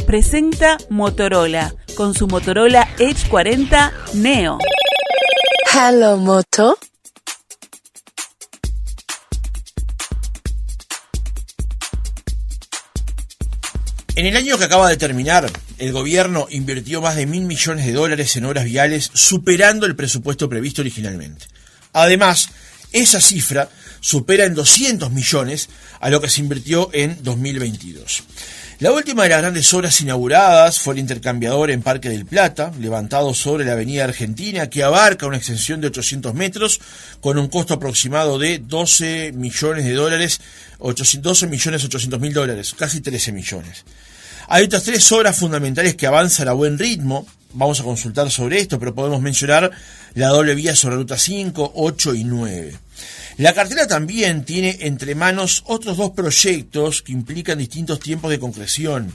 presenta Motorola con su Motorola Edge 40 Neo. Hello, Moto. En el año que acaba de terminar, el gobierno invirtió más de $1.000 millones en obras viales, superando el presupuesto previsto originalmente. Además, esa cifra supera en 200 millones a lo que se invirtió en 2022. La última de las grandes obras inauguradas fue el intercambiador en Parque del Plata, levantado sobre la avenida Argentina, que abarca una extensión de 800 metros con un costo aproximado de $12 millones, $12.800.000, casi 13 millones. Hay otras tres obras fundamentales que avanzan a buen ritmo. Vamos a consultar sobre esto, pero podemos mencionar la doble vía sobre Ruta 5, 8 y 9. La cartera también tiene entre manos otros dos proyectos que implican distintos tiempos de concreción.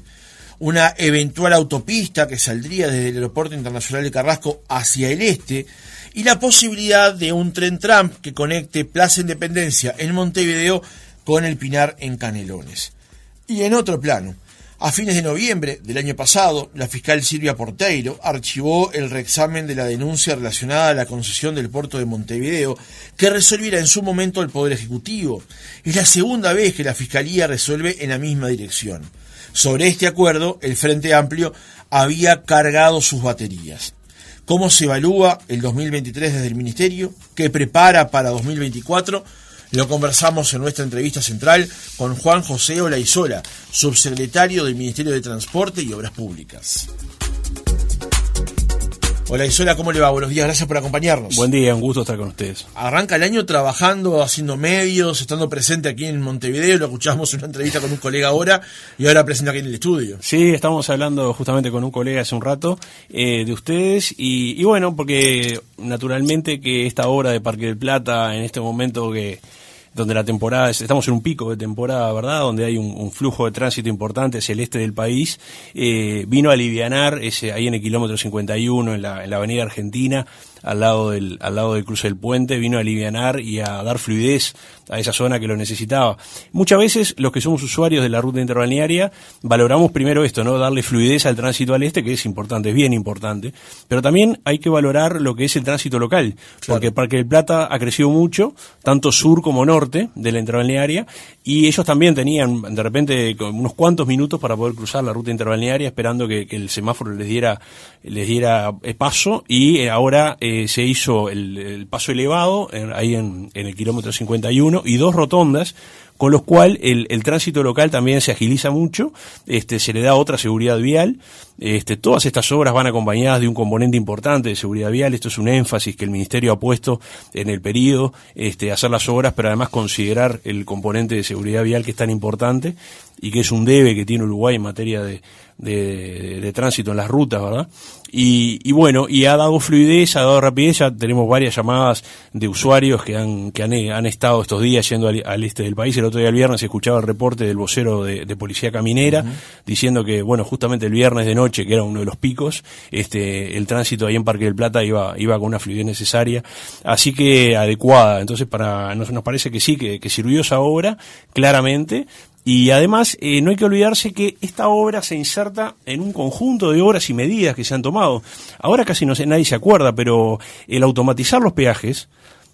Una eventual autopista que saldría desde el Aeropuerto Internacional de Carrasco hacia el este y la posibilidad de un tren tram que conecte Plaza Independencia en Montevideo con el Pinar en Canelones. Y en otro plano, a fines de noviembre del año pasado, la fiscal Silvia Porteiro archivó el reexamen de la denuncia relacionada a la concesión del puerto de Montevideo, que resolviera en su momento el Poder Ejecutivo. Es la segunda vez que la Fiscalía resuelve en la misma dirección. Sobre este acuerdo, el Frente Amplio había cargado sus baterías. ¿Cómo se evalúa el 2023 desde el Ministerio? ¿Qué prepara para 2024? Lo conversamos en nuestra entrevista central con Juan José Olaizola, subsecretario del Ministerio de Transporte y Obras Públicas. Olaizola, ¿cómo le va? Buenos días, gracias por acompañarnos. Buen día, un gusto estar con ustedes. Arranca el año trabajando, haciendo medios, estando presente aquí en Montevideo, lo escuchamos en una entrevista con un colega ahora y ahora presente aquí en el estudio. Sí, estamos hablando justamente con un colega hace un rato de ustedes y bueno, porque naturalmente que esta obra de Parque del Plata en este momento donde la temporada, estamos en un pico de temporada, ¿verdad?, donde hay un flujo de tránsito importante hacia el este del país, vino a alivianar ahí en el kilómetro 51, en la avenida Argentina, al lado del cruce del puente, vino a alivianar y a dar fluidez a esa zona que lo necesitaba. Muchas veces los que somos usuarios de la ruta interbalnearia valoramos primero esto, ¿no?, darle fluidez al tránsito al este, que es importante, es bien importante, pero también hay que valorar lo que es el tránsito local, porque el Parque del Plata ha crecido mucho, tanto sur como norte de la interbalnearia, y ellos también tenían de repente unos cuantos minutos para poder cruzar la ruta interbalnearia esperando que el semáforo les diera paso, y ahora se hizo el paso elevado ahí en el kilómetro 51 y dos rotondas, con lo cual el tránsito local también se agiliza mucho, se le da otra seguridad vial. Todas estas obras van acompañadas de un componente importante de seguridad vial. Esto es un énfasis que el Ministerio ha puesto en el periodo, hacer las obras, pero además considerar el componente de seguridad vial que es tan importante y que es un debe que tiene Uruguay en materia de tránsito en las rutas, ¿verdad? Y bueno, y ha dado fluidez, ha dado rapidez. Ya tenemos varias llamadas de usuarios que han estado estos días yendo al este del país. El otro día, el viernes, se escuchaba el reporte del vocero de Policía Caminera, diciendo que, bueno, justamente el viernes de noche, que era uno de los picos, el tránsito ahí en Parque del Plata iba con una fluidez necesaria, así que adecuada. Entonces, nos parece que sí, que sirvió esa obra, claramente. Y además, no hay que olvidarse que esta obra se inserta en un conjunto de obras y medidas que se han tomado. Ahora casi nadie se acuerda, pero el automatizar los peajes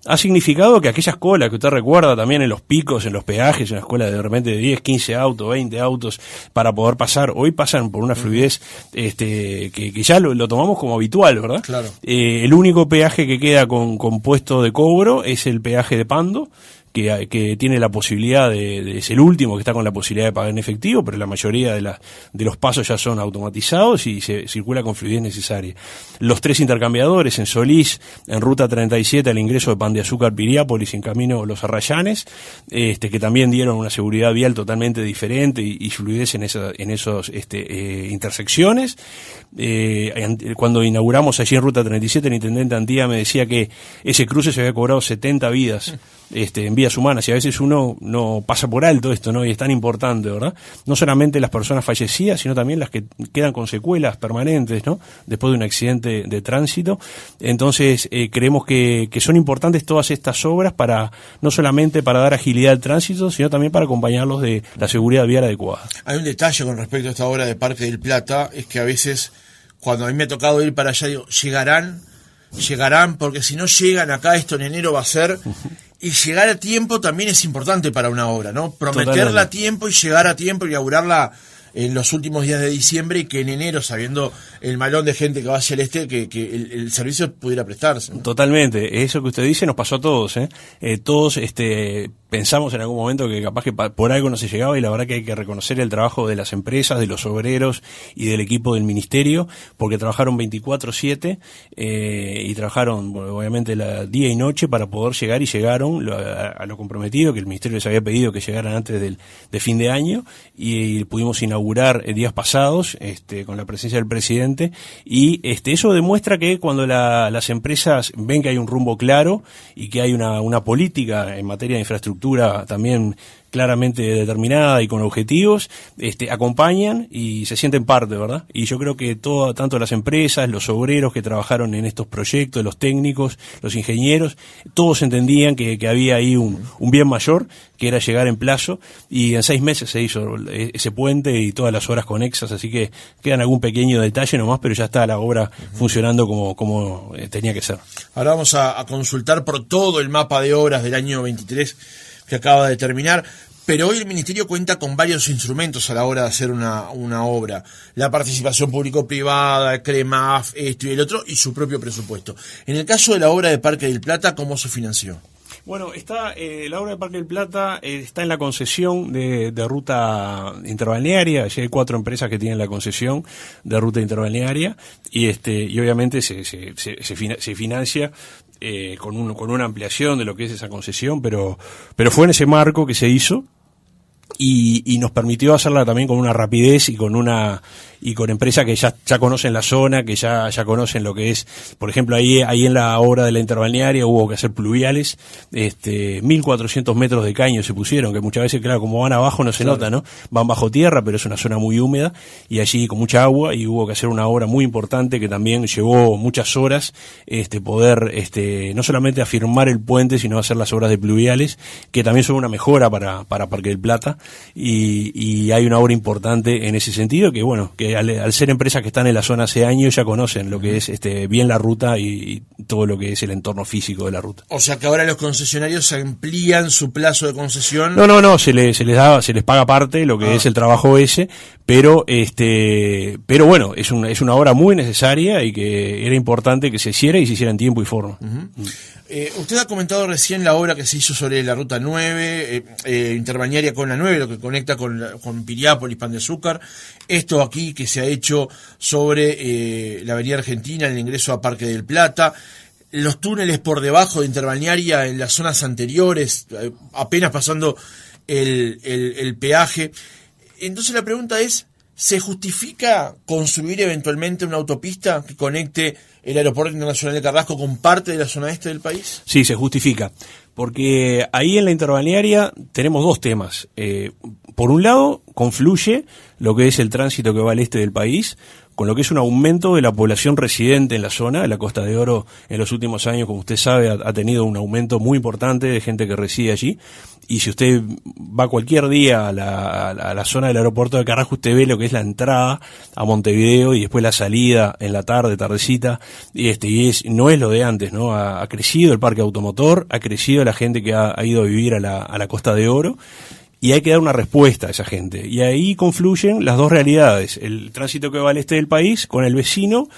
ha significado que aquellas colas que usted recuerda también en los picos, en los peajes, en la escuela de repente de 10, 15 autos, 20 autos para poder pasar, hoy pasan por una fluidez que ya lo tomamos como habitual, ¿verdad? Claro. El único peaje que queda con puesto de cobro es el peaje de Pando, que tiene la posibilidad es el último que está con la posibilidad de pagar en efectivo, pero la mayoría de los pasos ya son automatizados y se circula con fluidez necesaria. Los tres intercambiadores en Solís, en Ruta 37, al ingreso de Pan de Azúcar, Piriápolis, en camino Los Arrayanes, que también dieron una seguridad vial totalmente diferente y fluidez en esos intersecciones. Cuando inauguramos allí en Ruta 37, el intendente Antía me decía que ese cruce se había cobrado 70 vidas en vidas humanas, y a veces uno no pasa por alto esto, ¿no? Y es tan importante, ¿verdad? No solamente las personas fallecidas, sino también las que quedan con secuelas permanentes, ¿no? Después de un accidente de tránsito. Entonces, creemos que son importantes todas estas obras para, no solamente para dar agilidad al tránsito, sino también para acompañarlos de la seguridad vial adecuada. Hay un detalle con respecto a esta obra de Parque del Plata, es que a veces, cuando a mí me ha tocado ir para allá, digo, llegarán, porque si no llegan acá, esto en enero va a ser. Y llegar a tiempo también es importante para una obra, ¿no? Prometerla a tiempo y llegar a tiempo y inaugurarla en los últimos días de diciembre, y que en enero, sabiendo el malón de gente que va hacia el este, que el servicio pudiera prestarse, ¿no? Totalmente, eso que usted dice nos pasó a todos, todos pensamos en algún momento que capaz que por algo no se llegaba, y la verdad que hay que reconocer el trabajo de las empresas, de los obreros y del equipo del ministerio, porque trabajaron 24/7 y trabajaron, bueno, obviamente día y noche para poder llegar, y llegaron a lo comprometido, que el ministerio les había pedido que llegaran antes de fin de año, y pudimos inaugurar días pasados con la presencia del presidente, y eso demuestra que cuando las empresas ven que hay un rumbo claro y que hay una política en materia de infraestructura también claramente determinada y con objetivos, acompañan y se sienten parte, ¿verdad? Y yo creo que tanto las empresas, los obreros que trabajaron en estos proyectos, los técnicos, los ingenieros, todos entendían que había ahí un bien mayor, que era llegar en plazo, y en 6 meses se hizo ese puente y todas las obras conexas, así que quedan algún pequeño detalle nomás, pero ya está la obra funcionando como tenía que ser. Ahora vamos a consultar por todo el mapa de obras del año 23 que acaba de terminar, pero hoy el Ministerio cuenta con varios instrumentos a la hora de hacer una obra: la participación público-privada, el CREMAF, esto y el otro, y su propio presupuesto. En el caso de la obra de Parque del Plata, ¿cómo se financió? Bueno, la obra de Parque del Plata está en la concesión de ruta interbalnearia. Ya hay 4 empresas que tienen la concesión de ruta interbalnearia, y obviamente se financia con una ampliación de lo que es esa concesión, pero fue en ese marco que se hizo, y nos permitió hacerla también con una rapidez y con empresas que ya conocen la zona, que ya conocen lo que es. Por ejemplo, ahí en la obra de la interbalnearia hubo que hacer pluviales, 1.400 metros de caño se pusieron, que muchas veces, claro, como van abajo no se nota, ¿no? Van bajo tierra, pero es una zona muy húmeda, y allí con mucha agua, y hubo que hacer una obra muy importante que también llevó muchas horas, poder, no solamente afirmar el puente, sino hacer las obras de pluviales, que también son una mejora para Parque del Plata, y hay una obra importante en ese sentido, que bueno, que al ser empresas que están en la zona hace años, ya conocen lo que es bien la ruta y todo lo que es el entorno físico de la ruta. O sea que ahora los concesionarios amplían su plazo de concesión. No, se les paga parte lo que es el trabajo ese, pero bueno, es una obra muy necesaria y que era importante que se hiciera, y se hiciera en tiempo y forma. Usted ha comentado recién la obra que se hizo sobre la ruta 9, interbalnearia con la 9, lo que conecta con Piriápolis, Pan de Azúcar. Esto aquí que se ha hecho sobre la avenida Argentina, el ingreso a Parque del Plata. Los túneles por debajo de interbalnearia en las zonas anteriores, apenas pasando el peaje. Entonces la pregunta es, ¿se justifica construir eventualmente una autopista que conecte el Aeropuerto Internacional de Carrasco con parte de la zona este del país? Sí, se justifica, porque ahí en la interbalnearia tenemos 2 temas. Por un lado, confluye lo que es el tránsito que va al este del país con lo que es un aumento de la población residente en la zona. La Costa de Oro en los últimos años, como usted sabe, ha tenido un aumento muy importante de gente que reside allí. Y si usted va cualquier día a la zona del aeropuerto de Carrasco, usted ve lo que es la entrada a Montevideo y después la salida en la tardecita, y no es lo de antes, ¿no? Ha crecido el parque automotor, ha crecido la gente que ha ido a vivir a la Costa de Oro, y hay que dar una respuesta a esa gente. Y ahí confluyen las 2 realidades: el tránsito que va al este del país con el vecino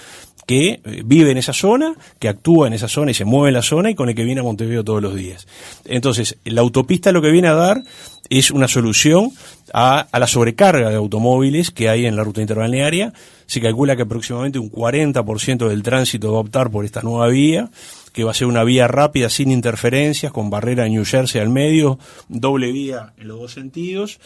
que vive en esa zona, que actúa en esa zona y se mueve en la zona, y con el que viene a Montevideo todos los días. Entonces, la autopista lo que viene a dar es una solución a la sobrecarga de automóviles que hay en la ruta interbalnearia. Se calcula que aproximadamente un 40% del tránsito va a optar por esta nueva vía, que va a ser una vía rápida sin interferencias, con barrera New Jersey al medio, doble vía en los dos sentidos,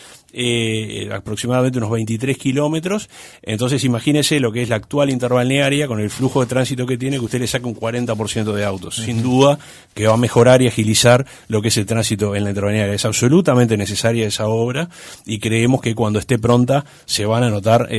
aproximadamente unos 23 kilómetros. Entonces imagínese lo que es la actual interbalnearia con el flujo de tránsito que tiene, que usted le saca un 40% de autos. Sin duda que va a mejorar y agilizar lo que es el tránsito en la interbalnearia. Es absolutamente necesaria esa obra y creemos que cuando esté pronta se van a notar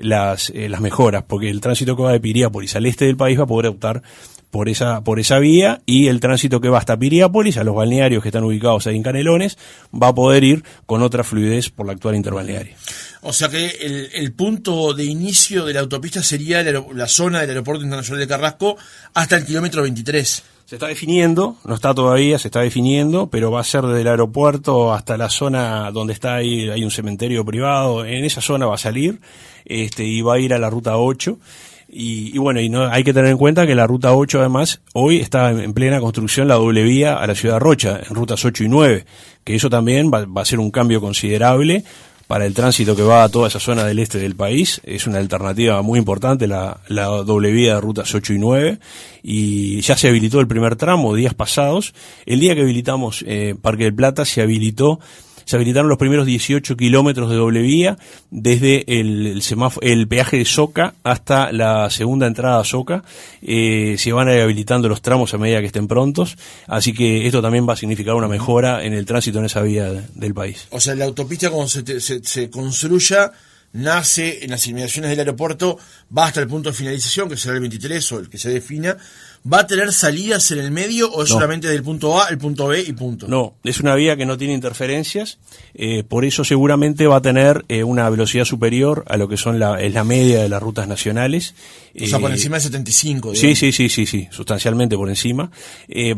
las mejoras, porque el tránsito que va de Piriápolis al este del país va a poder optar por esa vía, y el tránsito que va hasta Piriápolis, a los balnearios que están ubicados ahí en Canelones, va a poder ir con otra fluidez por la actual interbalnearia. O sea que el punto de inicio de la autopista sería la zona del Aeropuerto Internacional de Carrasco hasta el kilómetro 23. Se está definiendo, no está todavía, se está definiendo, pero va a ser desde el aeropuerto hasta la zona donde está ahí, hay un cementerio privado, en esa zona va a salir, y va a ir a la ruta 8. Y bueno, hay que tener en cuenta que la ruta 8 además hoy está en plena construcción la doble vía a la ciudad de Rocha, en rutas 8 y 9, que eso también va a ser un cambio considerable para el tránsito que va a toda esa zona del este del país. Es una alternativa muy importante la doble vía de rutas 8 y 9, y ya se habilitó el primer tramo días pasados. El día que habilitamos Parque del Plata se habilitaron los primeros 18 kilómetros de doble vía desde el peaje de Soca hasta la segunda entrada a Soca. Se van a ir habilitando los tramos a medida que estén prontos, así que esto también va a significar una mejora en el tránsito en esa vía del país. O sea, la autopista cuando se construya, nace en las inmediaciones del aeropuerto, va hasta el punto de finalización, que será el 23 o el que se defina. ¿Va a tener salidas en el medio o es solamente del punto A al punto B y punto? No, es una vía que no tiene interferencias, por eso seguramente va a tener una velocidad superior a lo que son es la media de las rutas nacionales. O sea, por encima de 75, digamos. Sí, sustancialmente por encima.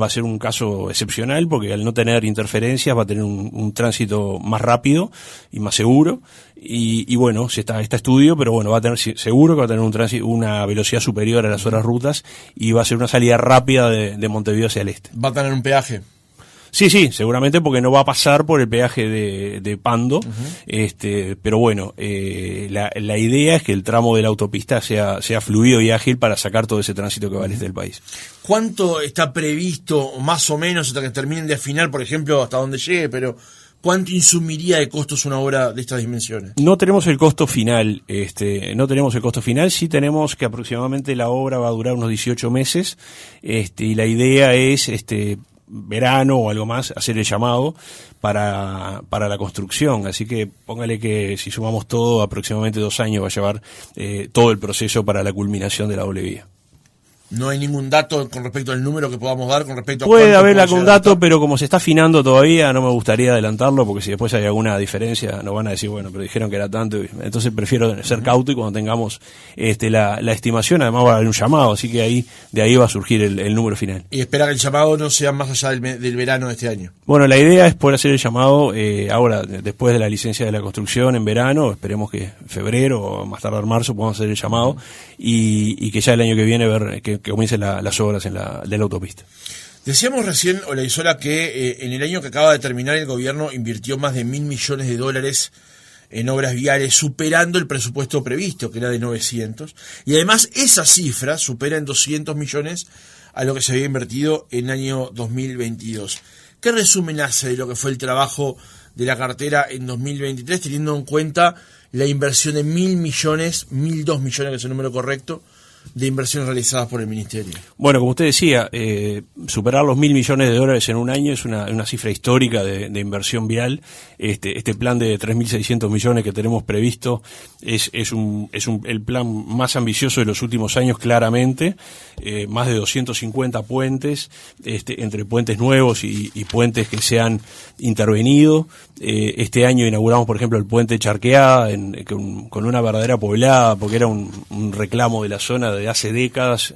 Va a ser un caso excepcional porque al no tener interferencias va a tener un tránsito más rápido y más seguro. Y bueno, está estudio, pero bueno, va a tener seguro que va a tener una velocidad superior a las otras rutas, y va a ser una salida rápida de Montevideo hacia el este. ¿Va a tener un peaje? Sí, seguramente, porque no va a pasar por el peaje de Pando, pero bueno, la idea es que el tramo de la autopista sea fluido y ágil para sacar todo ese tránsito que va al este del país. ¿Cuánto está previsto, más o menos, hasta que terminen de afinar, por ejemplo, hasta donde llegue, pero cuánto insumiría de costos una obra de estas dimensiones? No tenemos el costo final, sí tenemos que aproximadamente la obra va a durar unos 18 meses, y la idea es, verano o algo más, hacer el llamado para la construcción, así que póngale que si sumamos todo, aproximadamente 2 años va a llevar todo el proceso para la culminación de la doble vía. No hay ningún dato con respecto al número que podamos dar con respecto a puede haber algún dato, pero como se está afinando todavía, no me gustaría adelantarlo, porque si después hay alguna diferencia nos van a decir, bueno, pero dijeron que era tanto, entonces prefiero ser cauto, y cuando tengamos la estimación, además va a haber un llamado, así que de ahí va a surgir el número final. Y espera que el llamado no sea más allá del verano de este año. Bueno, la idea es poder hacer el llamado ahora, después de la licencia de la construcción en verano, esperemos que febrero o más tardar marzo podamos hacer el llamado, y que ya el año que viene ver que comiencen las obras de la autopista. Decíamos recién, Olaizola, que en el año que acaba de terminar el gobierno invirtió más de $1.000 millones en obras viales, superando el presupuesto previsto, que era de 900, y además esa cifra supera en 200 millones a lo que se había invertido en el año 2022. ¿Qué resumen hace de lo que fue el trabajo de la cartera en 2023, teniendo en cuenta la inversión de 1.000 millones, 1.002 millones, que es el número correcto, de inversiones realizadas por el Ministerio? Bueno, como usted decía, superar los $1.000 millones en un año es una cifra histórica de inversión vial. Este plan de 3.600 millones que tenemos previsto es el plan más ambicioso de los últimos años, claramente. Más de 250 puentes, entre puentes nuevos y puentes que se han intervenido. Este año inauguramos, por ejemplo, el puente Charqueada con una verdadera poblada, porque era un reclamo de la zona de hace décadas.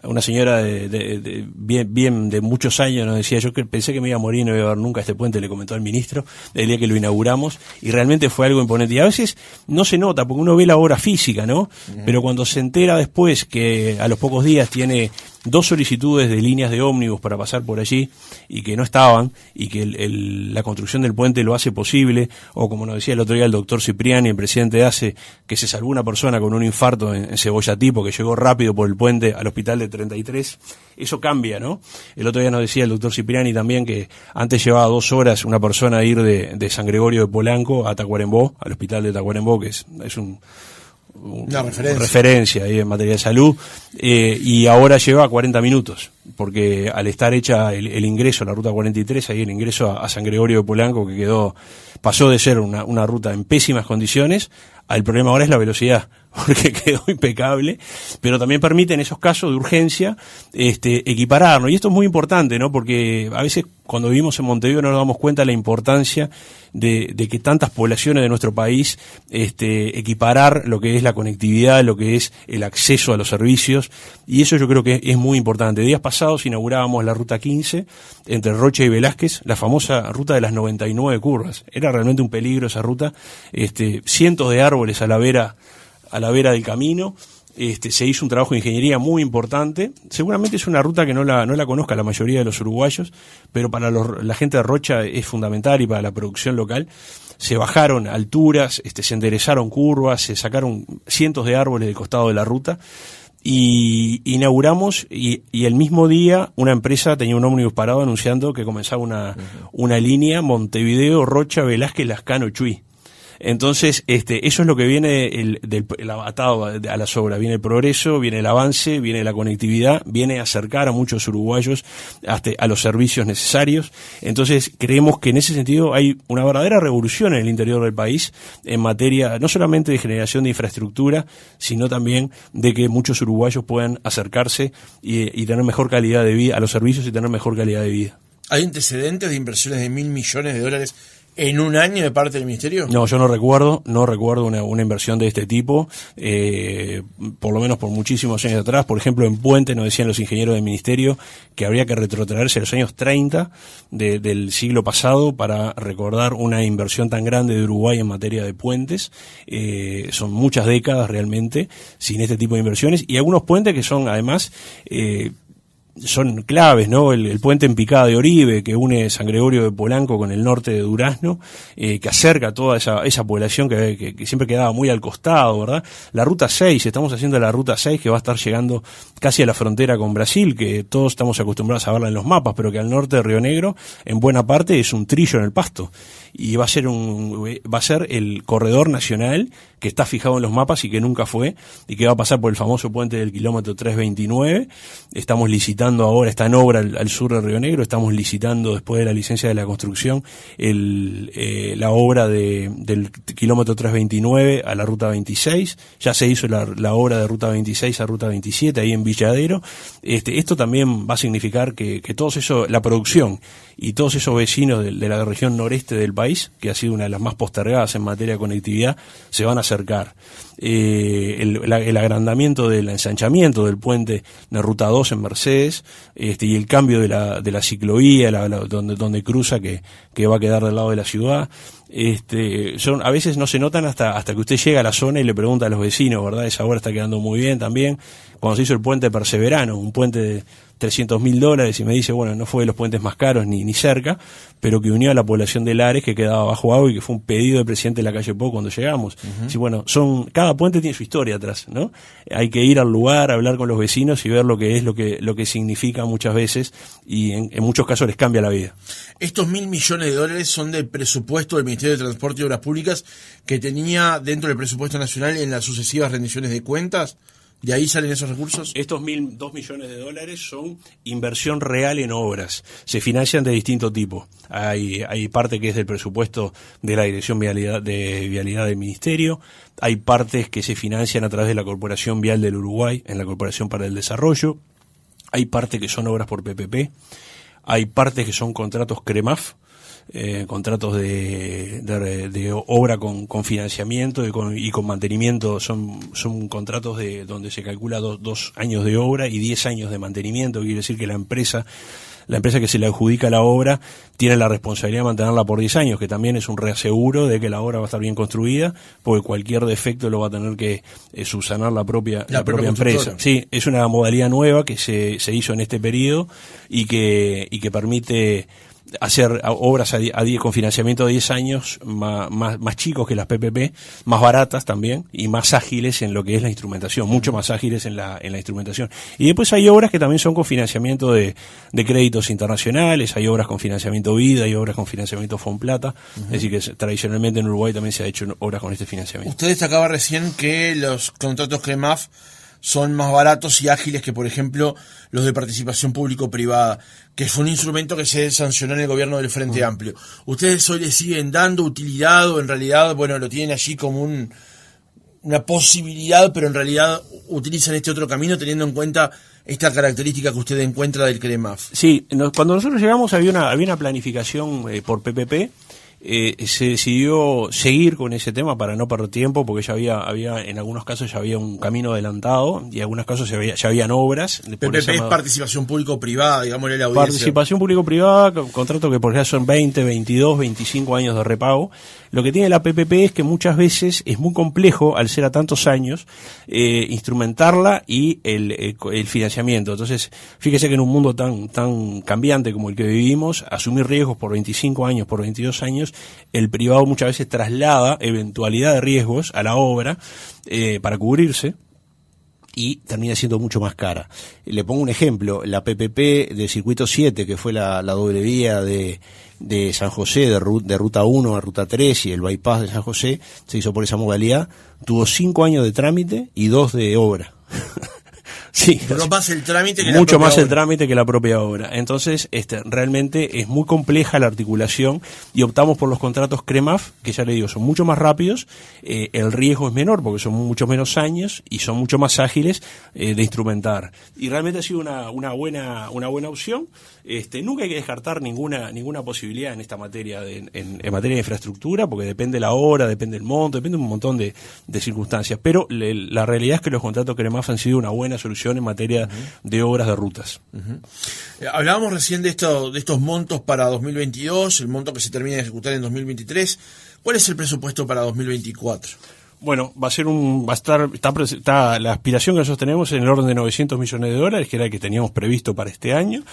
Una señora de muchos años nos decía, yo pensé que me iba a morir y no iba a ver nunca este puente, le comentó al ministro el día que lo inauguramos, y realmente fue algo imponente. Y a veces no se nota, porque uno ve la obra física, ¿no? Pero cuando se entera después que a los pocos días tiene 2 solicitudes de líneas de ómnibus para pasar por allí y que no estaban, y que la construcción del puente lo hace posible, o como nos decía el otro día el doctor Cipriani, el presidente de ACE, que se salvó una persona con un infarto en Cebollatí porque llegó rápido por el puente al hospital de 33, eso cambia, ¿no? El otro día nos decía el doctor Cipriani también que antes llevaba 2 horas una persona a ir de San Gregorio de Polanco a Tacuarembó, al hospital de Tacuarembó, que es una referencia ahí en materia de salud, y ahora lleva 40 minutos, porque al estar hecha el ingreso a la ruta 43, ahí el ingreso a San Gregorio de Polanco, que pasó de ser una ruta en pésimas condiciones, el problema ahora es la velocidad, porque quedó impecable, pero también permite en esos casos de urgencia equipararnos, y esto es muy importante, ¿no? Porque a veces cuando vivimos en Montevideo no nos damos cuenta de la importancia de que tantas poblaciones de nuestro país equiparar lo que es la conectividad, lo que es el acceso a los servicios, y eso yo creo que es muy importante. Días pasados inaugurábamos la ruta 15 entre Rocha y Velázquez, la famosa ruta de las 99 curvas. Era realmente un peligro esa ruta, cientos de árboles a la vera del camino. Se hizo un trabajo de ingeniería muy importante. Seguramente es una ruta que no la conozca la mayoría de los uruguayos, pero para la gente de Rocha es fundamental, y para la producción local. Se bajaron alturas, se enderezaron curvas, se sacaron cientos de árboles del costado de la ruta, y inauguramos, y el mismo día una empresa tenía un ómnibus parado anunciando que comenzaba una línea Montevideo, Rocha, Velázquez, Lascano, Chuy. Entonces, eso es lo que viene atado a las obras. Viene el progreso, viene el avance, viene la conectividad, viene a acercar a muchos uruguayos a los servicios necesarios. Entonces, creemos que en ese sentido hay una verdadera revolución en el interior del país en materia no solamente de generación de infraestructura, sino también de que muchos uruguayos puedan acercarse y tener mejor calidad de vida a los servicios y tener mejor calidad de vida. ¿Hay antecedentes de inversiones de $1.000 millones en un año de parte del Ministerio? No, yo no recuerdo una inversión de este tipo, por lo menos por muchísimos años atrás. Por ejemplo, en Puente nos decían los ingenieros del Ministerio que habría que retrotraerse a los años 30 del siglo pasado para recordar una inversión tan grande de Uruguay en materia de puentes. Son muchas décadas realmente sin este tipo de inversiones, y algunos puentes que son además son claves, ¿no? El puente en Picada de Oribe, que une San Gregorio de Polanco con el norte de Durazno, que acerca a toda esa población que siempre quedaba muy al costado, ¿verdad? La ruta 6, estamos haciendo la ruta 6, que va a estar llegando casi a la frontera con Brasil, que todos estamos acostumbrados a verla en los mapas, pero que al norte de Río Negro, en buena parte, es un trillo en el pasto. Y va a ser el corredor nacional que está fijado en los mapas y que nunca fue, y que va a pasar por el famoso puente del kilómetro 329. Estamos licitando ahora, está en obra al sur de Río Negro, estamos licitando después de la licencia de la construcción la obra del kilómetro 329 a la ruta 26. Ya se hizo la obra de ruta 26 a ruta 27 ahí en Villadero. Esto también va a significar que todos eso, la producción y todos esos vecinos de la región noreste del país, que ha sido una de las más postergadas en materia de conectividad, se van a acercar. El agrandamiento del ensanchamiento del puente de Ruta 2 en Mercedes, y el cambio de la ciclovía, donde cruza, que va a quedar del lado de la ciudad, a veces no se notan hasta que usted llega a la zona y le pregunta a los vecinos, ¿verdad? Esa obra está quedando muy bien también. Cuando se hizo el puente Perseverano, un puente de $300.000, y me dice, bueno, no fue de los puentes más caros ni cerca, pero que unió a la población de Lares, que quedaba bajo agua, y que fue un pedido del presidente de la calle Pou cuando llegamos. Uh-huh. Sí, bueno, cada puente tiene su historia atrás, ¿no? Hay que ir al lugar, hablar con los vecinos y ver lo que significa muchas veces, y en muchos casos les cambia la vida. Estos $1.000 millones son del presupuesto del Ministerio de Transporte y Obras Públicas, que tenía dentro del presupuesto nacional en las sucesivas rendiciones de cuentas. ¿De ahí salen esos recursos? Estos $2 millones son inversión real en obras. Se financian de distinto tipo. Hay parte que es del presupuesto de la Dirección de Vialidad del Ministerio. Hay partes que se financian a través de la Corporación Vial del Uruguay, en la Corporación para el Desarrollo. Hay partes que son obras por PPP. Hay partes que son contratos CREMAF, contratos de obra con financiamiento y con mantenimiento. Son contratos donde se calcula 2 años de obra y 10 años de mantenimiento. Quiere decir que la empresa la empresa que se le adjudica la obra tiene la responsabilidad de mantenerla por 10 años, que también es un reaseguro de que la obra va a estar bien construida, porque cualquier defecto lo va a tener que subsanar la propia empresa. Sí, es una modalidad nueva que se hizo en este periodo y que permite hacer obras con financiamiento de 10 años más chicos que las PPP, más baratas también y más ágiles en lo que es la instrumentación, mucho más ágiles en la instrumentación. Y después hay obras que también son con financiamiento de créditos internacionales, hay obras con financiamiento vida, hay obras con financiamiento Fonplata, es decir que tradicionalmente en Uruguay también se ha hecho obras con este financiamiento. Usted destacaba recién que los contratos CREMAF son más baratos y ágiles que, por ejemplo, los de participación público-privada, que fue un instrumento que se sancionó en el gobierno del Frente Amplio. ¿Ustedes hoy le siguen dando utilidad o en realidad, bueno, lo tienen allí como una posibilidad, pero en realidad utilizan este otro camino teniendo en cuenta esta característica que usted encuentra del CREMAF? Sí, cuando nosotros llegamos había una planificación por PPP. Se decidió seguir con ese tema para no perder tiempo, porque ya había en algunos casos ya había un camino adelantado y en algunos casos ya habían obras. PPP es participación público-privada, digámosle a la audiencia. Participación público-privada, contrato que por ejemplo son 20, 22, 25 años de repago. Lo que tiene la PPP es que muchas veces es muy complejo, al ser a tantos años, instrumentarla y el financiamiento. Entonces, fíjese que en un mundo tan cambiante como el que vivimos, asumir riesgos por 25 años, por 22 años, el privado muchas veces traslada eventualidad de riesgos a la obra para cubrirse y termina siendo mucho más cara. Le pongo un ejemplo, la PPP de Circuito 7, que fue la doble vía de San José, de Ruta 1 a Ruta 3 y el bypass de San José, se hizo por esa modalidad, tuvo 5 años de trámite y 2 de obra. Sí, pero más el trámite que mucho más el trámite que la propia obra. Entonces, realmente es muy compleja la articulación y optamos por los contratos CREMAF, que ya le digo, son mucho más rápidos, el riesgo es menor porque son mucho menos años y son mucho más ágiles de instrumentar. Y realmente ha sido una buena opción. Nunca hay que descartar ninguna posibilidad en esta materia en materia de infraestructura, porque depende la hora, depende el monto, depende un montón de circunstancias. Pero la realidad es que los contratos CREMAF han sido una buena solución en materia de obras de rutas. Hablábamos recién de estos montos para 2022, el monto que se termina de ejecutar en 2023. ¿Cuál es el presupuesto para 2024? Bueno, está la aspiración que nosotros tenemos en el orden de 900 millones de dólares, que era el que teníamos previsto para este año.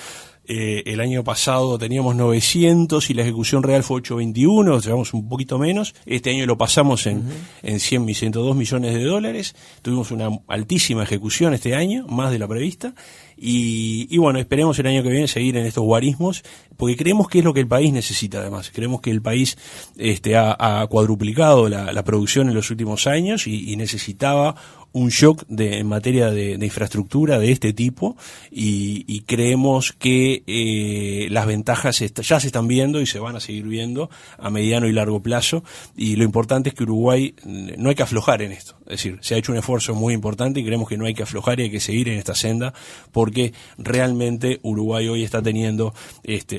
El año pasado teníamos 900 y la ejecución real fue 821, llevamos un poquito menos. Este año lo pasamos en 102 millones de dólares. Tuvimos una altísima ejecución este año, más de la prevista. Y bueno, esperemos el año que viene seguir en estos guarismos, porque creemos que es lo que el país necesita además. Creemos que el país ha cuadruplicado la producción en los últimos años y necesitaba un shock en materia de infraestructura de este tipo y creemos que las ventajas ya se están viendo y se van a seguir viendo a mediano y largo plazo, y lo importante es que Uruguay no hay que aflojar en esto, es decir, se ha hecho un esfuerzo muy importante y creemos que no hay que aflojar y hay que seguir en esta senda, porque realmente Uruguay hoy está teniendo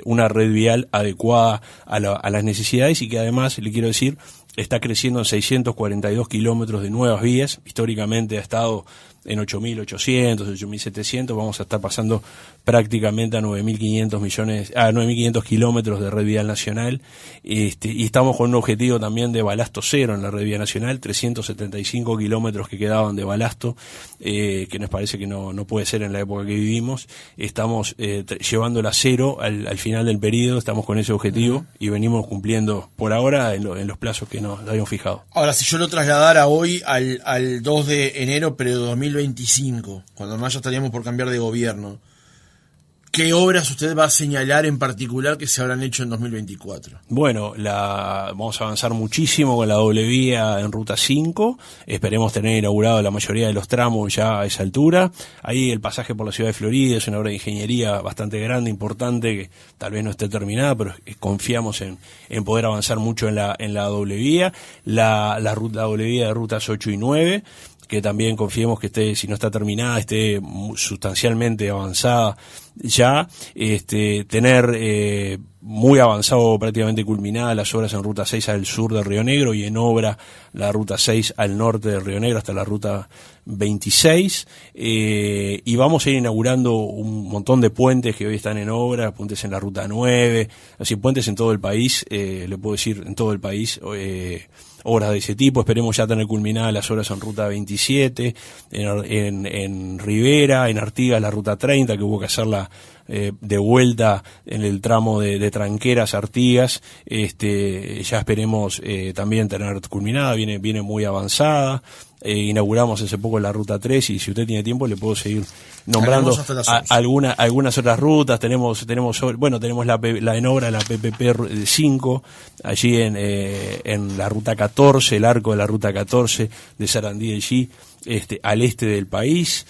una red vial adecuada a las necesidades, y que además, le quiero decir, está creciendo en 642 kilómetros de nuevas vías. Históricamente ha estado en 8.800, 8.700, vamos a estar pasando prácticamente a 9.500 kilómetros de red vial nacional, y estamos con un objetivo también de balasto cero en la red vial nacional, 375 kilómetros que quedaban de balasto, que nos parece que no puede ser en la época que vivimos. Estamos llevándola a cero al final del periodo, estamos con ese objetivo y venimos cumpliendo por ahora en los plazos que nos habíamos fijado. Ahora, si yo lo trasladara hoy al 2 de enero, pero de 2025, cuando más ya estaríamos por cambiar de gobierno, ¿qué obras usted va a señalar en particular que se habrán hecho en 2024? Bueno, vamos a avanzar muchísimo con la doble vía en Ruta 5. Esperemos tener inaugurado la mayoría de los tramos ya a esa altura. Ahí el pasaje por la ciudad de Florida es una obra de ingeniería bastante grande, importante, que tal vez no esté terminada, pero confiamos en poder avanzar mucho en la doble vía. La doble vía de rutas 8 y 9. que también confiemos que esté, si no está terminada, esté sustancialmente avanzada ya, tener muy avanzado, prácticamente culminadas las obras en Ruta 6 al sur de Río Negro y en obra la Ruta 6 al norte de Río Negro hasta la Ruta 26, y vamos a ir inaugurando un montón de puentes que hoy están en obra, puentes en la Ruta 9, así puentes en todo el país, le puedo decir en todo el país, obras de ese tipo. Esperemos ya tener culminadas las obras en Ruta 27, en Rivera, en Artigas la Ruta 30, que hubo que hacerla de vuelta en el tramo de Tranqueras, Artigas, ya esperemos también tener culminada, viene muy avanzada. Inauguramos hace poco la Ruta 3 y si usted tiene tiempo le puedo seguir nombrando algunas otras rutas. Tenemos la en obra, la PPP 5, allí en la Ruta 14, el arco de la Ruta 14 de Sarandí allí, al este del país.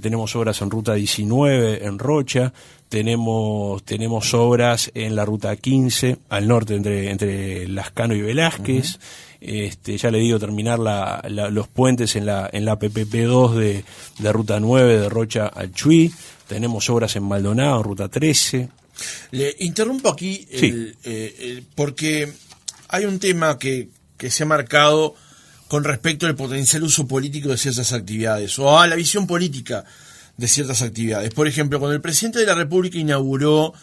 Tenemos obras en Ruta 19 en Rocha, tenemos obras en la Ruta 15 al norte entre Lascano y Velázquez. Ya le digo, terminar los puentes en la PPP 2 de Ruta 9 de Rocha al Chuy. Tenemos obras en Maldonado, en Ruta 13. Le interrumpo aquí, sí. Porque hay un tema que se ha marcado con respecto al potencial uso político de ciertas actividades o a la visión política de ciertas actividades. Por ejemplo, cuando el presidente de la República inauguró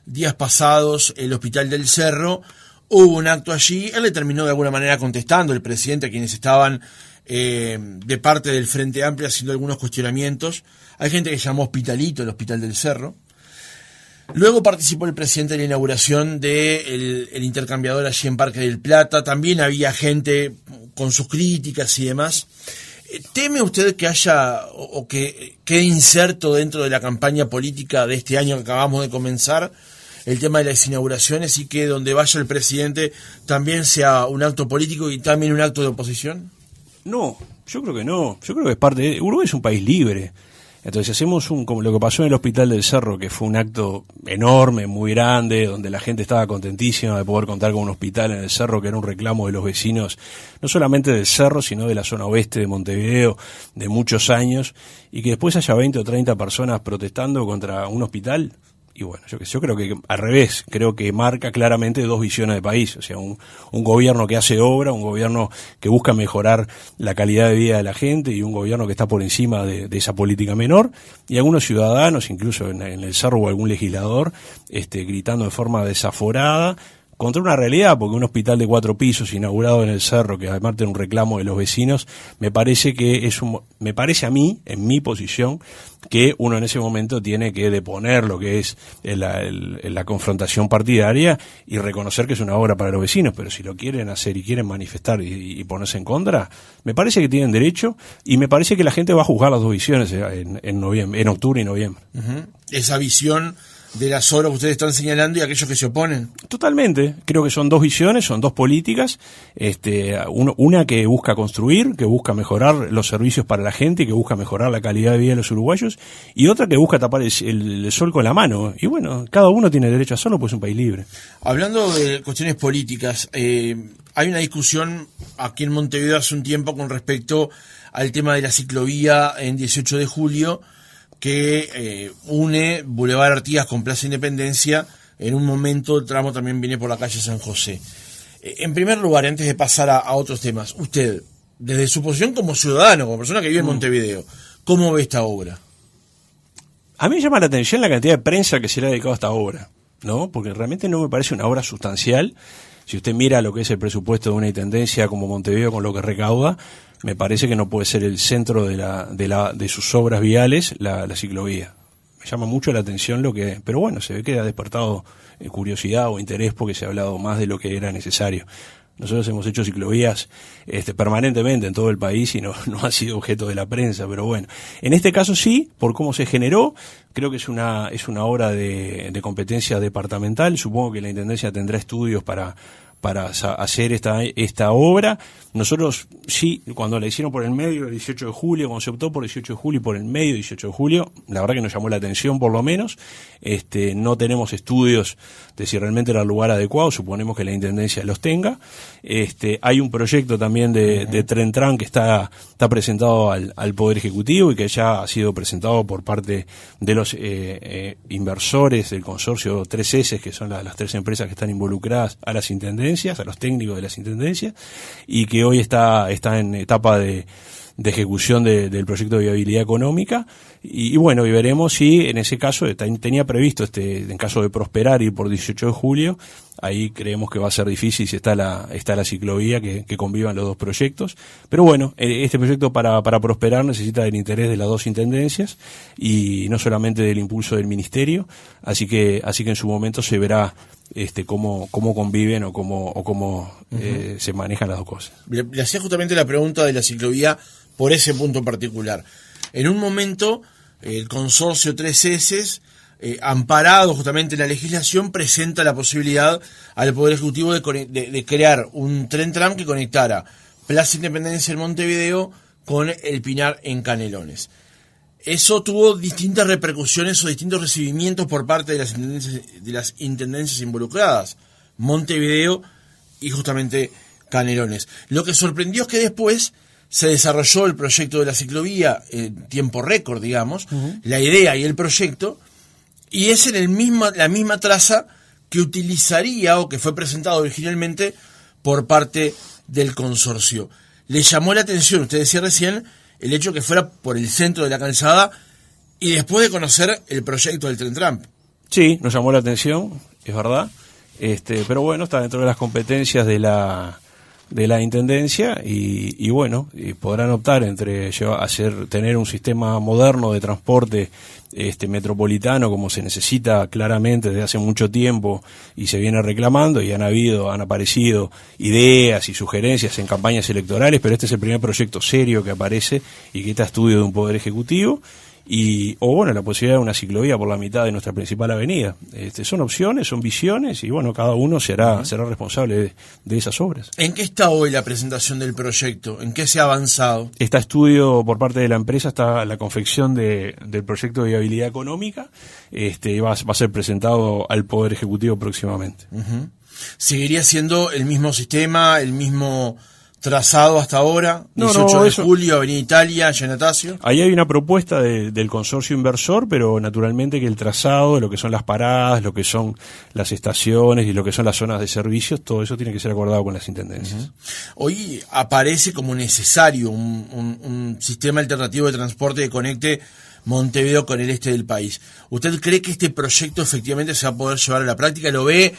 días pasados el Hospital del Cerro, hubo un acto allí, él le terminó de alguna manera contestando, el presidente, a quienes estaban de parte del Frente Amplio haciendo algunos cuestionamientos. Hay gente que llamó Hospitalito el Hospital del Cerro. Luego participó el presidente de la inauguración del el intercambiador allí en Parque del Plata. También había gente con sus críticas y demás. ¿Teme usted que haya o que quede inserto dentro de la campaña política de este año que acabamos de comenzar el tema de las inauguraciones y que donde vaya el presidente también sea un acto político y también un acto de oposición? No, yo creo que no. Yo creo que es parte de... Uruguay es un país libre. Entonces hacemos como lo que pasó en el Hospital del Cerro, que fue un acto enorme, muy grande, donde la gente estaba contentísima de poder contar con un hospital en el Cerro, que era un reclamo de los vecinos, no solamente del Cerro, sino de la zona oeste de Montevideo, de muchos años, y que después haya 20 o 30 personas protestando contra un hospital. Y bueno, yo creo que al revés, creo que marca claramente dos visiones de país, o sea, un gobierno que hace obra, un gobierno que busca mejorar la calidad de vida de la gente y un gobierno que está por encima de esa política menor, y algunos ciudadanos, incluso en el Cerro o algún legislador, gritando de forma desaforada contra una realidad, porque un hospital de 4 pisos inaugurado en el Cerro, que además tiene un reclamo de los vecinos, me parece a mí, en mi posición, que uno en ese momento tiene que deponer lo que es la confrontación partidaria y reconocer que es una obra para los vecinos, pero si lo quieren hacer y quieren manifestar y ponerse en contra, me parece que tienen derecho y me parece que la gente va a juzgar las dos visiones en octubre y noviembre. Uh-huh. Esa visión de las obras que ustedes están señalando y aquellos que se oponen. Totalmente, creo que son dos visiones, son dos políticas, una que busca construir, que busca mejorar los servicios para la gente, que busca mejorar la calidad de vida de los uruguayos, y otra que busca tapar el sol con la mano, y bueno, cada uno tiene derecho a hacerlo, pues es un país libre. Hablando de cuestiones políticas, hay una discusión aquí en Montevideo hace un tiempo con respecto al tema de la ciclovía en 18 de julio, que une Boulevard Artigas con Plaza Independencia. En un momento el tramo también viene por la calle San José. En primer lugar, antes de pasar a otros temas, usted, desde su posición como ciudadano, como persona que vive en Montevideo, ¿cómo ve esta obra? A mí me llama la atención la cantidad de prensa que se le ha dedicado a esta obra, ¿no? Porque realmente no me parece una obra sustancial. Si usted mira lo que es el presupuesto de una intendencia como Montevideo con lo que recauda, me parece que no puede ser el centro de sus obras viales la ciclovía. Me llama mucho la atención pero bueno, se ve que ha despertado curiosidad o interés porque se ha hablado más de lo que era necesario. Nosotros hemos hecho ciclovías permanentemente en todo el país y no ha sido objeto de la prensa, pero bueno. En este caso sí, por cómo se generó, creo que es una obra de competencia departamental. Supongo que la Intendencia tendrá estudios para para hacer esta obra. Nosotros sí, cuando la hicieron por el medio el 18 de julio, cuando se optó por 18 de julio y por el medio 18 de julio, la verdad que nos llamó la atención por lo menos. No tenemos estudios de si realmente era el lugar adecuado, suponemos que la Intendencia los tenga. Hay un proyecto también de Tren-Tram que está presentado al Poder Ejecutivo y que ya ha sido presentado por parte de los inversores del consorcio 3S, que son las tres empresas que están involucradas, a las intendencias, a los técnicos de las intendencias, y que hoy está en etapa de ejecución del proyecto de viabilidad económica, y bueno, y veremos si en ese caso tenía previsto en caso de prosperar ir por 18 de julio, ahí creemos que va a ser difícil si está la ciclovía que convivan los dos proyectos, pero bueno, este proyecto para prosperar necesita del interés de las dos intendencias y no solamente del impulso del ministerio, así que en su momento se verá cómo conviven o cómo se manejan las dos cosas. Le hacía justamente la pregunta de la ciclovía por ese punto en particular. En un momento, el consorcio 3S, amparado justamente en la legislación, presenta la posibilidad al Poder Ejecutivo de crear un tren-tram que conectara Plaza Independencia en Montevideo con El Pinar en Canelones. Eso tuvo distintas repercusiones o distintos recibimientos por parte de las intendencias involucradas, Montevideo y justamente Canelones. Lo que sorprendió es que después se desarrolló el proyecto de la ciclovía en tiempo récord, digamos, la idea y el proyecto, y es en la misma traza que utilizaría o que fue presentado originalmente por parte del consorcio. Le llamó la atención, usted decía recién, el hecho que fuera por el centro de la calzada y después de conocer el proyecto del Tren-Tram. Sí, nos llamó la atención, es verdad, pero bueno, está dentro de las competencias de la intendencia y bueno, y podrán optar entre tener un sistema moderno de transporte metropolitano como se necesita claramente desde hace mucho tiempo y se viene reclamando, y han aparecido ideas y sugerencias en campañas electorales, pero este es el primer proyecto serio que aparece y que está a estudio de un Poder Ejecutivo. O la posibilidad de una ciclovía por la mitad de nuestra principal avenida. Son opciones, son visiones, y bueno, cada uno será responsable de esas obras. ¿En qué está hoy la presentación del proyecto? ¿En qué se ha avanzado? Está estudio por parte de la empresa, está la confección del proyecto de viabilidad económica, va a ser presentado al Poder Ejecutivo próximamente. ¿Seguiría siendo el mismo sistema, el mismo trazado hasta ahora? 18 de julio, Avenida Italia, Yanatacio. Ahí hay una propuesta del consorcio inversor, pero naturalmente que el trazado, lo que son las paradas, lo que son las estaciones y lo que son las zonas de servicios, todo eso tiene que ser acordado con las intendencias. Hoy aparece como necesario un sistema alternativo de transporte que conecte Montevideo con el este del país. ¿Usted cree que este proyecto efectivamente se va a poder llevar a la práctica? ¿Lo ve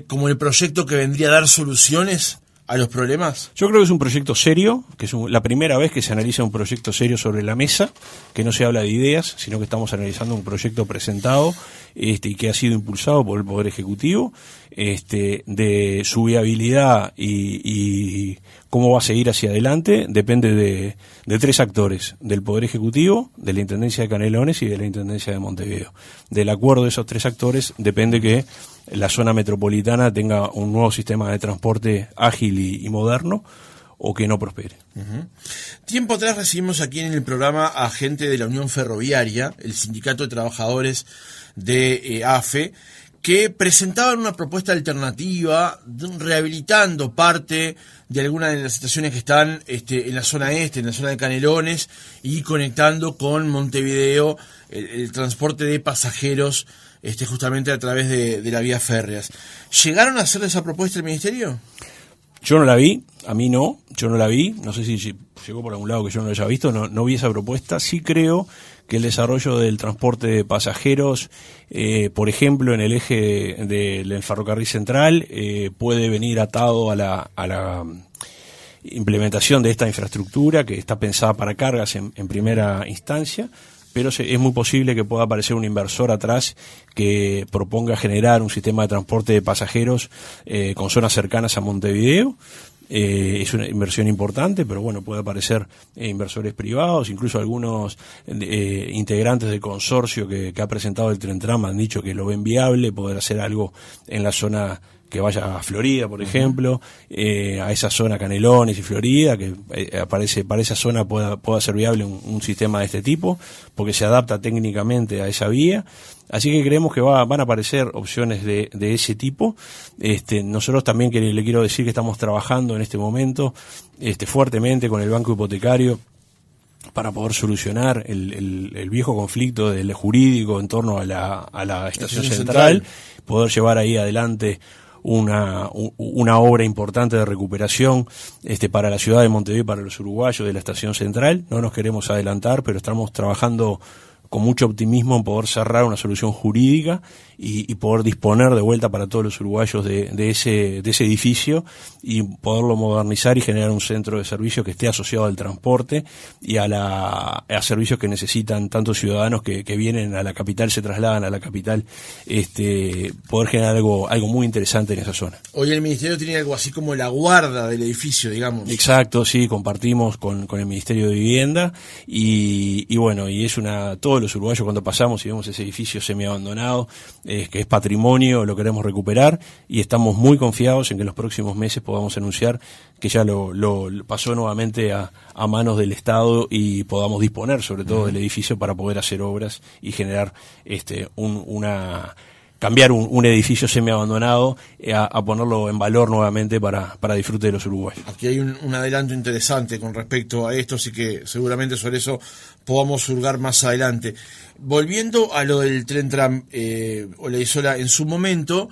como el proyecto que vendría a dar soluciones a los problemas? Yo creo que es un proyecto serio, que es la primera vez que se analiza un proyecto serio sobre la mesa, que no se habla de ideas, sino que estamos analizando un proyecto presentado y que ha sido impulsado por el Poder Ejecutivo, de su viabilidad y cómo va a seguir hacia adelante, depende de tres actores, del Poder Ejecutivo, de la Intendencia de Canelones y de la Intendencia de Montevideo. Del acuerdo de esos tres actores depende que la zona metropolitana tenga un nuevo sistema de transporte ágil y moderno, o que no prospere. Tiempo atrás recibimos aquí en el programa a gente de la Unión Ferroviaria, el Sindicato de Trabajadores de AFE, que presentaban una propuesta alternativa rehabilitando parte de algunas de las estaciones que están en la zona este, en la zona de Canelones, y conectando con Montevideo el transporte de pasajeros justamente a través de la vía férreas. ¿Llegaron a hacer esa propuesta el Ministerio? Yo no la vi, a mí no, yo no la vi, no sé si llegó por algún lado que yo no lo haya visto, no vi esa propuesta. Sí creo que el desarrollo del transporte de pasajeros, por ejemplo, en el eje del ferrocarril central, puede venir atado a la implementación de esta infraestructura que está pensada para cargas en primera instancia, pero es muy posible que pueda aparecer un inversor atrás que proponga generar un sistema de transporte de pasajeros con zonas cercanas a Montevideo. Es una inversión importante, pero bueno, puede aparecer inversores privados, incluso algunos integrantes del consorcio que ha presentado el Tren-Tram han dicho que lo ven viable poder hacer algo en la zona que vaya a Florida, por ejemplo, a esa zona Canelones y Florida, que para esa zona pueda ser viable un sistema de este tipo, porque se adapta técnicamente a esa vía. Así que creemos que van a aparecer opciones de ese tipo. Nosotros también le quiero decir que estamos trabajando en este momento fuertemente con el Banco Hipotecario para poder solucionar el viejo conflicto del jurídico en torno a la estación central, poder llevar ahí adelante una obra importante de recuperación para la ciudad de Montevideo y para los uruguayos de la estación central. No nos queremos adelantar, pero estamos trabajando con mucho optimismo en poder cerrar una solución jurídica y poder disponer de vuelta para todos los uruguayos de ese edificio y poderlo modernizar y generar un centro de servicios que esté asociado al transporte y a servicios que necesitan tantos ciudadanos que vienen a la capital, se trasladan a la capital, poder generar algo muy interesante en esa zona. Hoy el Ministerio tiene algo así como la guarda del edificio, digamos. Exacto, sí, compartimos con el Ministerio de Vivienda y bueno, y es todos los uruguayos cuando pasamos y vemos ese edificio semiabandonado, que es patrimonio, lo queremos recuperar y estamos muy confiados en que en los próximos meses podamos anunciar que ya lo pasó nuevamente a manos del Estado y podamos disponer sobre todo del edificio para poder hacer obras y generar cambiar un edificio semiabandonado a ponerlo en valor nuevamente para disfrute de los uruguayos. Aquí hay un adelanto interesante con respecto a esto, así que seguramente sobre eso podamos hurgar más adelante. Volviendo a lo del tren tram, Olaizola, en su momento,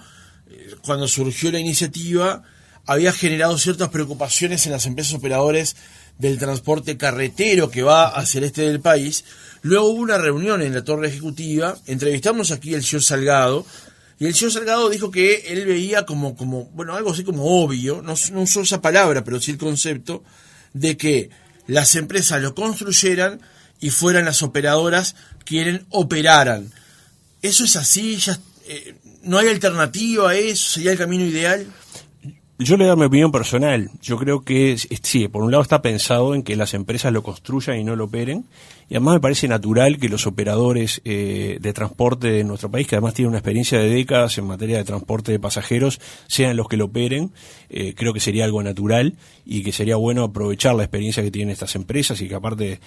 cuando surgió la iniciativa, había generado ciertas preocupaciones en las empresas operadoras del transporte carretero que va hacia el este del país. Luego hubo una reunión en la Torre Ejecutiva, entrevistamos aquí al señor Salgado, y el señor Salgado dijo que él veía como bueno, algo así como obvio, no usó esa palabra, pero sí el concepto, de que las empresas lo construyeran y fueran las operadoras quienes operaran. ¿Eso es así? ¿No hay alternativa a eso? ¿Sería el camino ideal? Yo le doy mi opinión personal. Yo creo que sí, por un lado está pensado en que las empresas lo construyan y no lo operen, y además me parece natural que los operadores de transporte de nuestro país, que además tienen una experiencia de décadas en materia de transporte de pasajeros, sean los que lo operen. Creo que sería algo natural y que sería bueno aprovechar la experiencia que tienen estas empresas y que aparte,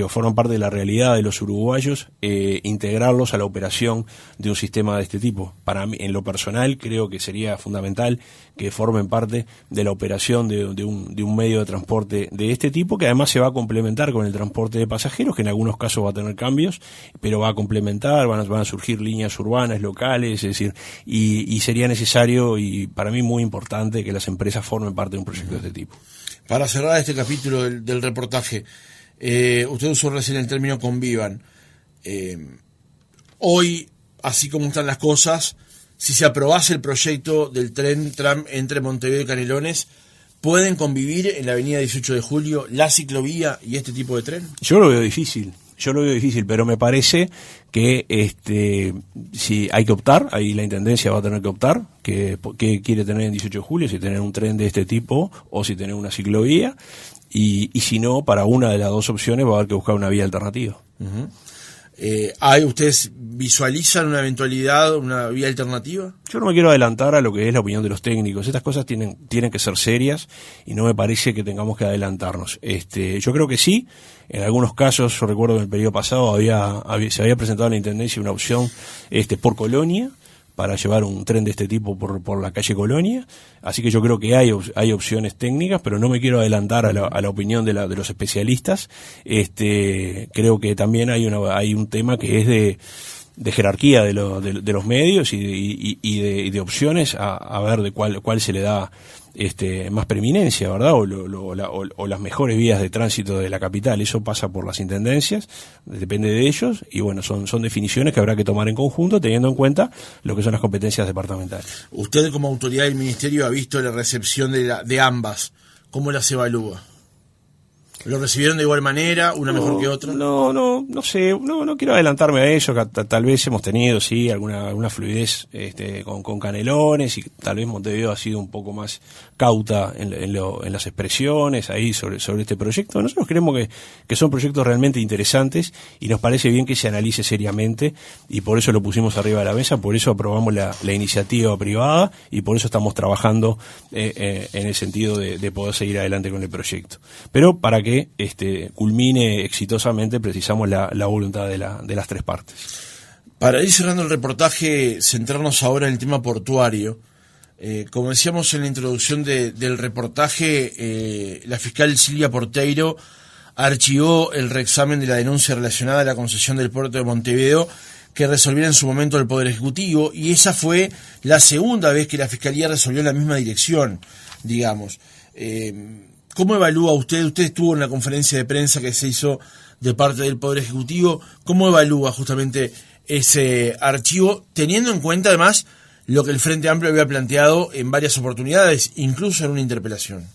forman parte de la realidad de los uruguayos, integrarlos a la operación de un sistema de este tipo. Para mí, en lo personal, creo que sería fundamental que formen parte de la operación de un medio de transporte de este tipo, que además se va a complementar con el transporte de pasajeros, que en algunos casos va a tener cambios, pero va a complementar, van a surgir líneas urbanas, locales, es decir, y sería necesario y para mí muy importante que las empresas formen parte de un proyecto de este tipo. Para cerrar este capítulo del reportaje, usted usó recién el término convivan. Hoy, así como están las cosas, si se aprobase el proyecto del tren tram entre Montevideo y Canelones, ¿pueden convivir en la avenida 18 de Julio la ciclovía y este tipo de tren? Yo lo veo difícil, pero me parece que si hay que optar, ahí la Intendencia va a tener que optar, que quiere tener en 18 de Julio, si tener un tren de este tipo o si tener una ciclovía, y si no, para una de las dos opciones va a haber que buscar una vía alternativa. Uh-huh. ¿Ustedes visualizan una eventualidad, una vía alternativa? Yo no me quiero adelantar a lo que es la opinión de los técnicos. Estas cosas tienen que ser serias y no me parece que tengamos que adelantarnos. Yo creo que sí. En algunos casos, yo recuerdo que en el periodo pasado se había presentado a la Intendencia una opción por Colonia, para llevar un tren de este tipo por la calle Colonia, así que yo creo que hay opciones técnicas, pero no me quiero adelantar a la opinión de los especialistas. Creo que también hay un tema que es de jerarquía de los medios y de opciones a ver de cuál se le da más preeminencia, ¿verdad? O las mejores vías de tránsito de la capital. Eso pasa por las intendencias, depende de ellos, y bueno, son definiciones que habrá que tomar en conjunto, teniendo en cuenta lo que son las competencias departamentales. Usted, como autoridad del Ministerio, ha visto la recepción de ambas. ¿Cómo las evalúa? ¿Lo recibieron de igual manera, una mejor que otra? No sé, no quiero adelantarme a eso, que tal vez hemos tenido, sí, alguna fluidez con Canelones, y tal vez Montevideo ha sido un poco más cauta en las expresiones ahí sobre este proyecto. Nosotros creemos que son proyectos realmente interesantes y nos parece bien que se analice seriamente, y por eso lo pusimos arriba de la mesa, por eso aprobamos la iniciativa privada y por eso estamos trabajando en el sentido de poder seguir adelante con el proyecto. Pero para que culmine exitosamente precisamos la voluntad de las tres partes. Para ir cerrando el reportaje, centrarnos ahora en el tema portuario. Como decíamos en la introducción del reportaje, la fiscal Silvia Porteiro archivó el reexamen de la denuncia relacionada a la concesión del puerto de Montevideo que resolviera en su momento el Poder Ejecutivo, y esa fue la segunda vez que la Fiscalía resolvió en la misma dirección, digamos. ¿Cómo evalúa usted? Usted estuvo en la conferencia de prensa que se hizo de parte del Poder Ejecutivo. ¿Cómo evalúa justamente ese archivo, teniendo en cuenta además lo que el Frente Amplio había planteado en varias oportunidades, incluso en una interpelación?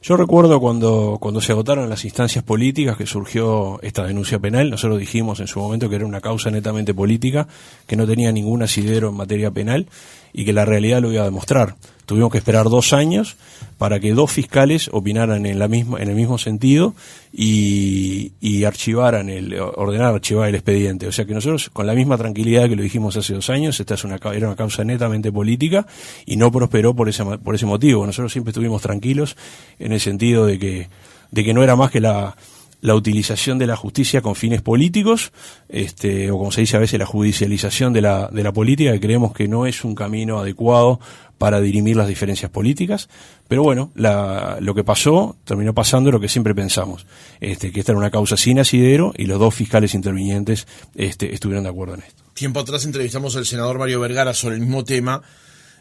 Yo recuerdo cuando se agotaron las instancias políticas que surgió esta denuncia penal. Nosotros dijimos en su momento que era una causa netamente política, que no tenía ningún asidero en materia penal y que la realidad lo iba a demostrar. Tuvimos que esperar 2 años para que 2 fiscales opinaran en el mismo sentido y ordenaran archivar el expediente. O sea que nosotros, con la misma tranquilidad que lo dijimos hace 2 años, esta era una causa netamente política y no prosperó por ese motivo. Nosotros siempre estuvimos tranquilos en el sentido de que no era más que la utilización de la justicia con fines políticos, o como se dice a veces, la judicialización de la política, que creemos que no es un camino adecuado para dirimir las diferencias políticas. Pero bueno, lo que pasó, terminó pasando lo que siempre pensamos, que esta era una causa sin asidero y los 2 fiscales intervinientes estuvieron de acuerdo en esto. Tiempo atrás entrevistamos al senador Mario Vergara sobre el mismo tema,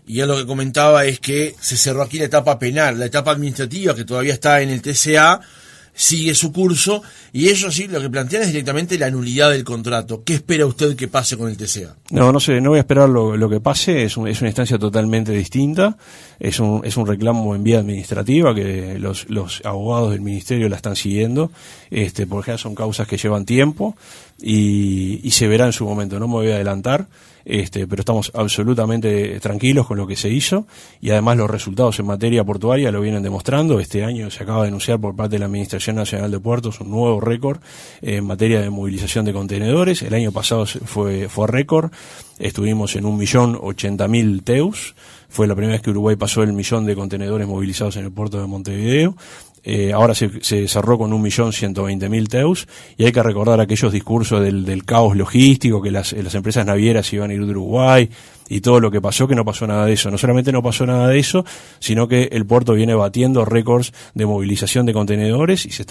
y él lo que comentaba es que se cerró aquí la etapa penal, la etapa administrativa que todavía está en el TCA, sigue su curso, y ellos sí lo que plantean es directamente la nulidad del contrato. ¿Qué espera usted que pase con el TCA? No sé, no voy a esperar lo que pase. Es una instancia totalmente distinta, es un reclamo en vía administrativa que los abogados del ministerio la están siguiendo, porque ya son causas que llevan tiempo y se verá en su momento. No me voy a adelantar, pero estamos absolutamente tranquilos con lo que se hizo, y además los resultados en materia portuaria lo vienen demostrando. Este año se acaba de anunciar por parte de la Administración Nacional de Puertos un nuevo récord en materia de movilización de contenedores. El año pasado fue récord, estuvimos en 1.080.000 TEUs, fue la primera vez que Uruguay pasó el 1.000.000 de contenedores movilizados en el puerto de Montevideo. Ahora se cerró con 1.120.000 TEUs, y hay que recordar aquellos discursos del caos logístico, que las empresas navieras iban a ir de Uruguay y todo lo que pasó, que no pasó nada de eso. No solamente no pasó nada de eso, sino que el puerto viene batiendo récords de movilización de contenedores, y ya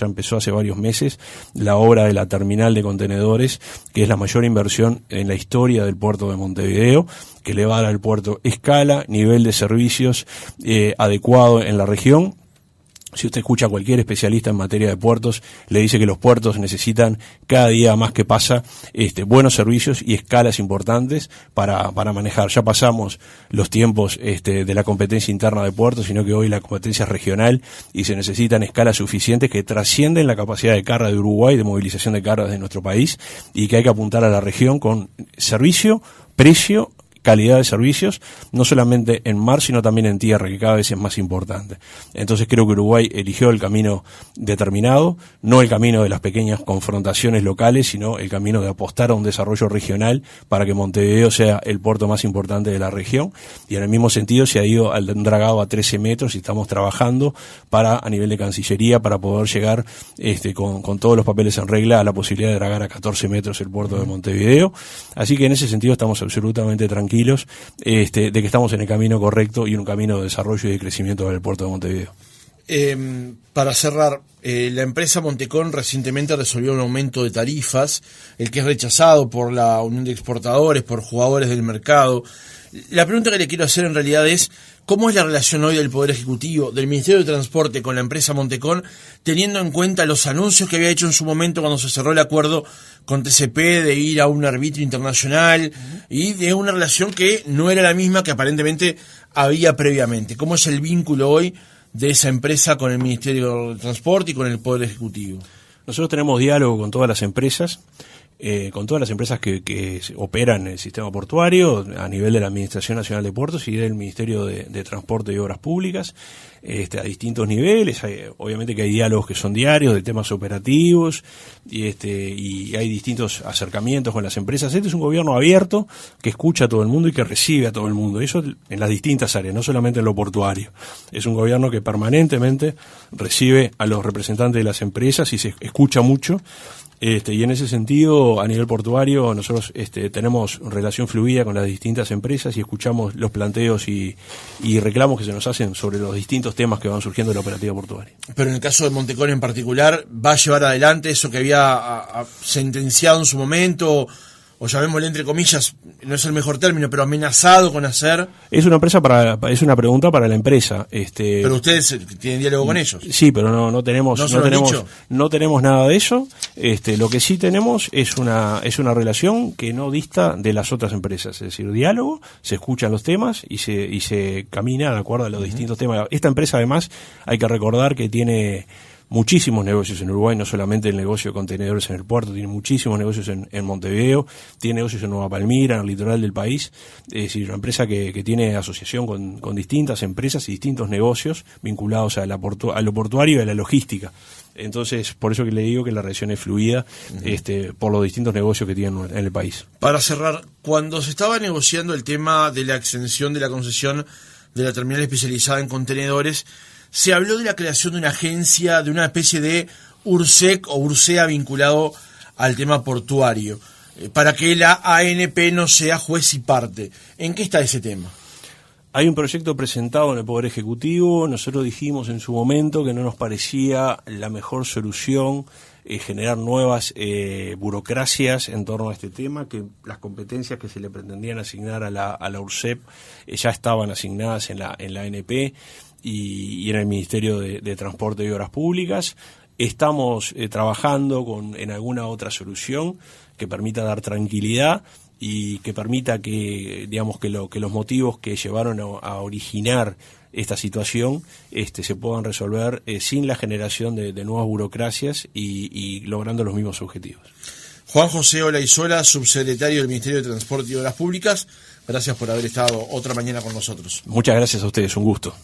empezó hace varios meses la obra de la terminal de contenedores, que es la mayor inversión en la historia del puerto de Montevideo, que le va a dar al puerto escala, nivel de servicios adecuado en la región. Si usted escucha a cualquier especialista en materia de puertos, le dice que los puertos necesitan cada día más que pasa buenos servicios y escalas importantes para manejar. Ya pasamos los tiempos de la competencia interna de puertos, sino que hoy la competencia es regional y se necesitan escalas suficientes que trascienden la capacidad de carga de Uruguay, de movilización de cargas de nuestro país, y que hay que apuntar a la región con servicio, precio, calidad de servicios, no solamente en mar, sino también en tierra, que cada vez es más importante. Entonces creo que Uruguay eligió el camino determinado, no el camino de las pequeñas confrontaciones locales, sino el camino de apostar a un desarrollo regional para que Montevideo sea el puerto más importante de la región, y en el mismo sentido se ha ido al dragado a 13 metros y estamos trabajando a nivel de Cancillería para poder llegar con todos los papeles en regla a la posibilidad de dragar a 14 metros el puerto de Montevideo. Así que en ese sentido estamos absolutamente tranquilos de que estamos en el camino correcto y en un camino de desarrollo y de crecimiento del puerto de Montevideo. Para cerrar, la empresa Montecón recientemente resolvió un aumento de tarifas, el que es rechazado por la Unión de Exportadores, por jugadores del mercado. La pregunta que le quiero hacer en realidad es: ¿cómo es la relación hoy del Poder Ejecutivo, del Ministerio de Transporte con la empresa Montecón, teniendo en cuenta los anuncios que había hecho en su momento cuando se cerró el acuerdo con TCP de ir a un arbitrio internacional y de una relación que no era la misma que aparentemente había previamente? ¿Cómo es el vínculo hoy de esa empresa con el Ministerio de Transporte y con el Poder Ejecutivo? Nosotros tenemos diálogo con todas las empresas. Que operan el sistema portuario a nivel de la Administración Nacional de Puertos y del Ministerio de Transporte y Obras Públicas, a distintos niveles. Obviamente que hay diálogos que son diarios de temas operativos y hay distintos acercamientos con las empresas. Este es un gobierno abierto que escucha a todo el mundo y que recibe a todo el mundo, eso en las distintas áreas, no solamente en lo portuario. Es un gobierno que permanentemente recibe a los representantes de las empresas y se escucha mucho. Y en ese sentido, a nivel portuario, nosotros tenemos relación fluida con las distintas empresas y escuchamos los planteos y reclamos que se nos hacen sobre los distintos temas que van surgiendo de la operativa portuaria. Pero en el caso de Montecón en particular, ¿va a llevar adelante eso que había sentenciado en su momento, o llamémosle entre comillas, no es el mejor término, pero amenazado con hacer? Es una pregunta para la empresa. Pero ustedes tienen diálogo con ellos. Sí, pero no tenemos nada de eso. Lo que sí tenemos es una relación que no dista de las otras empresas, es decir, diálogo, se escuchan los temas y se camina de acuerdo a los distintos temas. Esta empresa además hay que recordar que tiene muchísimos negocios en Uruguay, no solamente el negocio de contenedores en el puerto, tiene muchísimos negocios en Montevideo, tiene negocios en Nueva Palmira, en el litoral del país. Es decir, una empresa que tiene asociación con distintas empresas y distintos negocios vinculados a lo portuario y a la logística. Entonces, por eso que le digo que la relación es fluida, por los distintos negocios que tienen en el país. Para cerrar, cuando se estaba negociando el tema de la extensión de la concesión de la terminal especializada en contenedores, se habló de la creación de una agencia, de una especie de URSEC o URSEA vinculado al tema portuario, para que la ANP no sea juez y parte. ¿En qué está ese tema? Hay un proyecto presentado en el Poder Ejecutivo. Nosotros dijimos en su momento que no nos parecía la mejor solución generar nuevas burocracias en torno a este tema, que las competencias que se le pretendían asignar a la URSEP ya estaban asignadas en la ANP y en el Ministerio de Transporte y Obras Públicas. Estamos trabajando en alguna otra solución que permita dar tranquilidad y que permita que los motivos que llevaron a originar esta situación se puedan resolver sin la generación de nuevas burocracias y logrando los mismos objetivos. Juan José Olaizola, subsecretario del Ministerio de Transporte y Obras Públicas, gracias por haber estado otra mañana con nosotros. Muchas gracias a ustedes, un gusto.